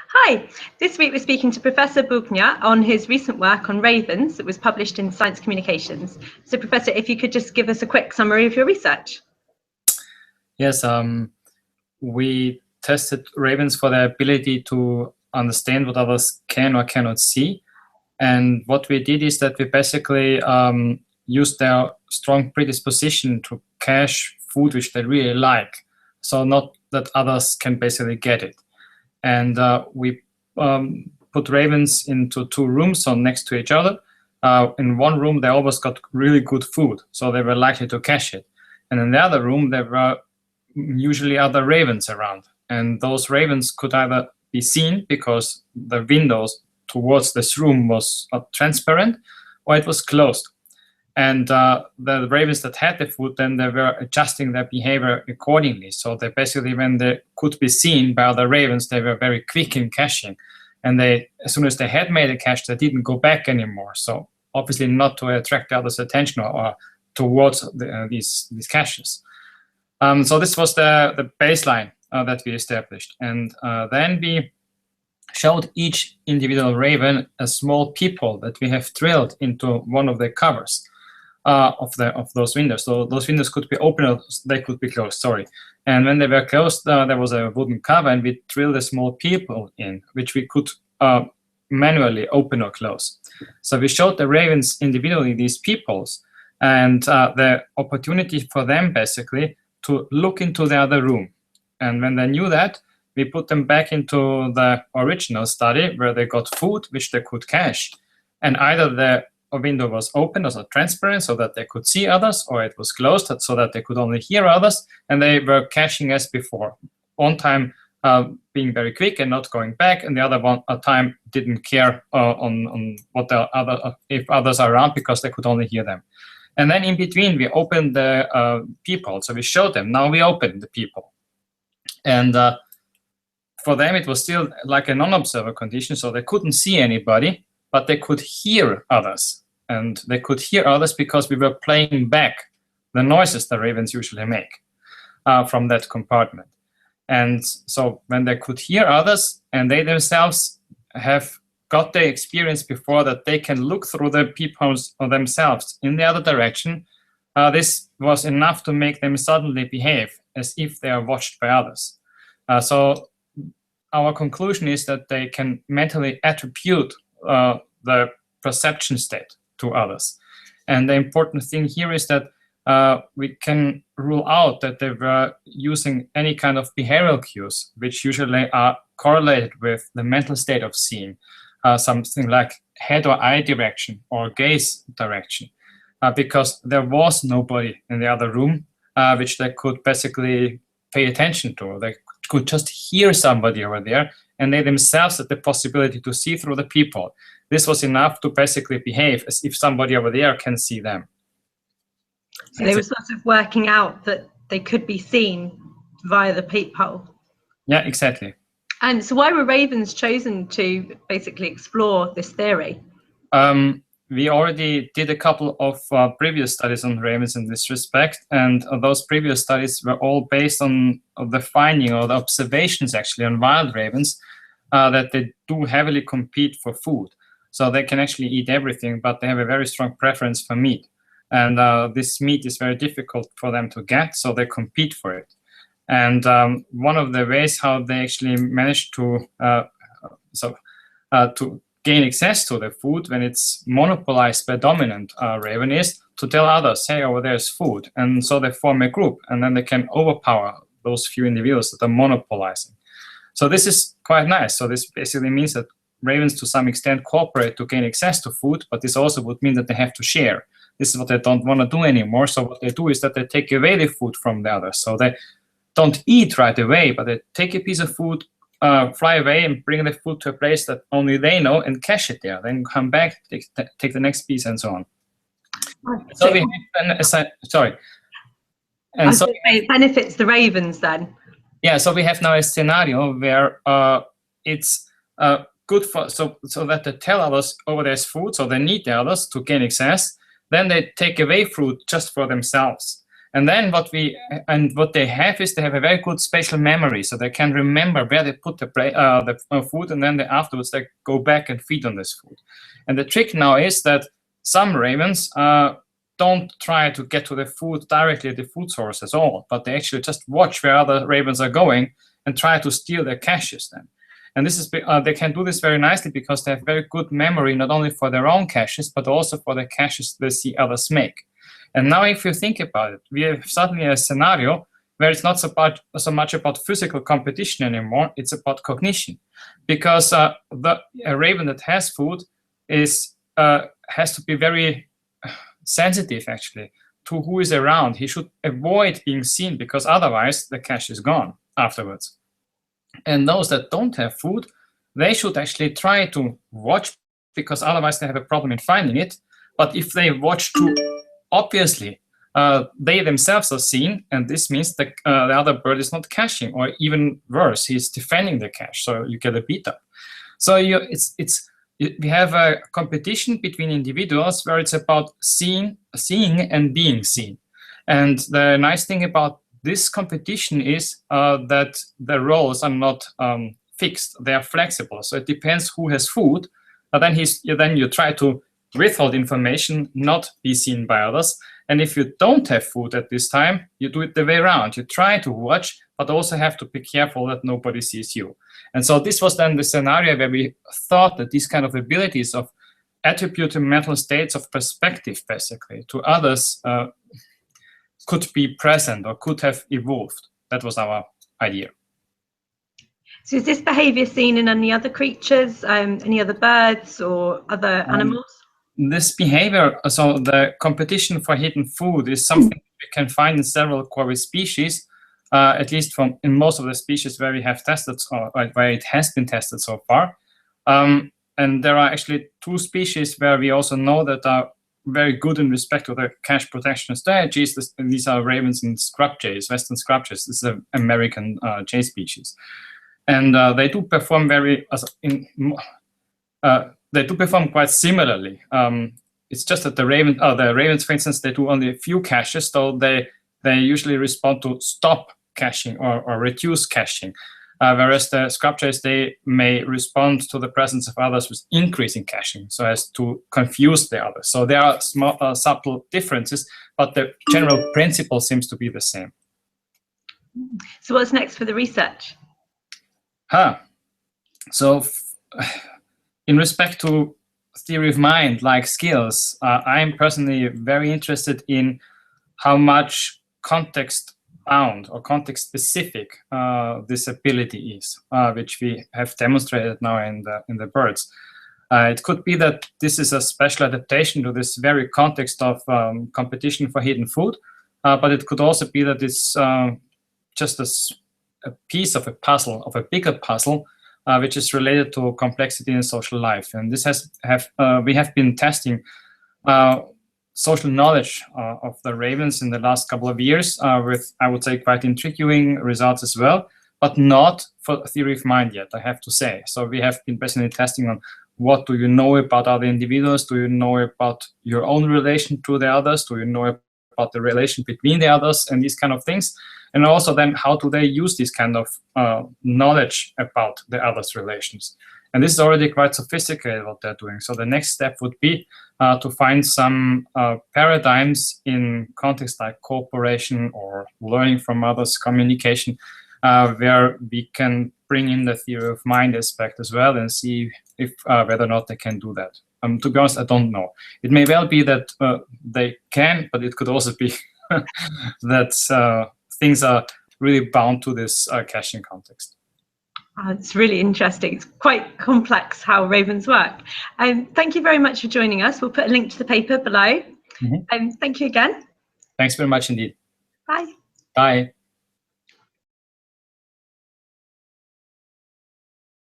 Hi, this week we're speaking to Professor Bugnyar on his recent work on ravens that was published in Science Communications. So Professor, if you could just give us a quick summary of your research. Yes, we tested ravens for their ability to understand what others can or cannot see. And what we did is that we basically used their strong predisposition to cache food which they really like. So not that others can basically get it. And we put ravens into two rooms, so next to each other. In one room, they always got really good food, so they were likely to cache it. And in the other room, there were usually other ravens around. And those ravens could either be seen because the windows towards this room was transparent, or it was closed. And the ravens that had the food, then they were adjusting their behavior accordingly. So they basically, when they could be seen by other ravens, they were very quick in caching. And they, as soon as they had made a cache, they didn't go back anymore. So obviously not to attract the others' attention or towards these caches. So this was the baseline that we established. And then we showed each individual raven a small peephole that we have drilled into one of the covers of those windows. So those windows could be open or they could be closed, sorry. And when they were closed, there was a wooden cover, and we drilled a small peephole in, which we could manually open or close. So we showed the ravens individually these peepholes, and the opportunity for them basically to look into the other room. And when they knew that, we put them back into the original study where they got food which they could cache. And either the window was open, or transparent, so that they could see others, or it was closed so that they could only hear others, and they were caching as before. One time being very quick and not going back, and the other one time didn't care on what the if others are around, because they could only hear them. And then in between, we opened the peephole. So we showed them, now we opened the peephole. And for them, it was still like a non-observer condition, so they couldn't see anybody, but they could hear others. And they could hear others because we were playing back the noises the ravens usually make from that compartment. And so when they could hear others, and they themselves have got the experience before that they can look through the peepholes on themselves in the other direction, this was enough to make them suddenly behave as if they are watched by others. So our conclusion is that they can mentally attribute the perception state to others. And the important thing here is that we can rule out that they were using any kind of behavioral cues, which usually are correlated with the mental state of seeing, something like head or eye direction or gaze direction, because there was nobody in the other room which they could basically pay attention to. They could just hear somebody over there, and they themselves had the possibility to see through the peephole. This was enough to basically behave as if somebody over there can see them. So they were sort of working out that they could be seen via the peephole. Yeah, exactly. And so why were ravens chosen to basically explore this theory? We already did a couple of previous studies on ravens in this respect, and those previous studies were all based on the finding or the observations actually on wild ravens that they do heavily compete for food. So they can actually eat everything, but they have a very strong preference for meat. And this meat is very difficult for them to get, so they compete for it. And one of the ways how they actually manage to gain access to the food when it's monopolized by dominant raven is to tell others, hey, over there's food. And so they form a group, and then they can overpower those few individuals that are monopolizing. So this is quite nice. So this basically means that ravens to some extent cooperate to gain access to food, but this also would mean that they have to share. This is what they don't want to do anymore. So what they do is that they take away the food from the others. So they don't eat right away, but they take a piece of food, fly away and bring the food to a place that only they know and cache it there. Then come back, take the next piece, and so on. So we have, and so it benefits the ravens then. Yeah, so we have now a scenario where it's good for so that they tell others, oh, there's food, so they need the others to gain access. Then they take away food just for themselves. And then what they have is they have a very good spatial memory, so they can remember where they put the food, and then afterwards they go back and feed on this food. And the trick now is that some ravens don't try to get to the food directly at the food source at all, but they actually just watch where other ravens are going and try to steal their caches then. And this is they can do this very nicely because they have very good memory, not only for their own caches, but also for the caches they see others make. And now if you think about it, we have suddenly a scenario where it's not so much about physical competition anymore, it's about cognition. Because a raven that has food has to be very sensitive, actually, to who is around. He should avoid being seen, because otherwise the cache is gone afterwards. And those that don't have food, they should actually try to watch, because otherwise they have a problem in finding it. But if they watch too obviously, they themselves are seen, and this means that the other bird is not caching, or even worse, he's defending the cache, so you get a beat up. So we have a competition between individuals where it's about seeing and being seen. And the nice thing about this competition is that the roles are not fixed; they are flexible. So it depends who has food. Then you try to withhold information, not be seen by others. And if you don't have food at this time, you do it the way around. You try to watch, but also have to be careful that nobody sees you. And so this was then the scenario where we thought that these kind of abilities of attributing mental states of perspective, basically, to others could be present or could have evolved. That was our idea. So is this behavior seen in any other creatures, any other birds or other animals? This behavior, so the competition for hidden food, is something we can find in several Corvid species, at least in most of the species where we have tested, or where it has been tested so far. And there are actually 2 species where we also know that are very good in respect to the cache protection strategies. These are ravens and scrub jays, western scrub jays. This is an American jay species. And they do perform they do perform quite similarly. It's just that the ravens, for instance, they do only a few caches, so they usually respond to stop caching or reduce caching. Whereas the scrub jays, they may respond to the presence of others with increasing caching, so as to confuse the others. So there are small, subtle differences, but the general principle seems to be the same. So what's next for the research? So in respect to theory of mind-like skills, I am personally very interested in how much context-bound or context-specific this ability is, which we have demonstrated now in the birds. It could be that this is a special adaptation to this very context of competition for hidden food, but it could also be that it's just a piece of a puzzle, of a bigger puzzle, which is related to complexity in social life. And this we have been testing social knowledge of the ravens in the last couple of years with, I would say, quite intriguing results as well, but not for theory of mind yet, I have to say. So we have been basically testing on what do you know about other individuals? Do you know about your own relation to the others? Do you know about the relation between the others and these kind of things? And also then how do they use this kind of knowledge about the others' relations? And this is already quite sophisticated what they're doing. So the next step would be to find some paradigms in contexts like cooperation or learning from others, communication, where we can bring in the theory of mind aspect as well and see if whether or not they can do that. To be honest, I don't know. It may well be that they can, but it could also be that things are really bound to this caching context. It's really interesting. It's quite complex how ravens work. Thank you very much for joining us. We'll put a link to the paper below. Thank you again. Thanks very much indeed. Bye. Bye.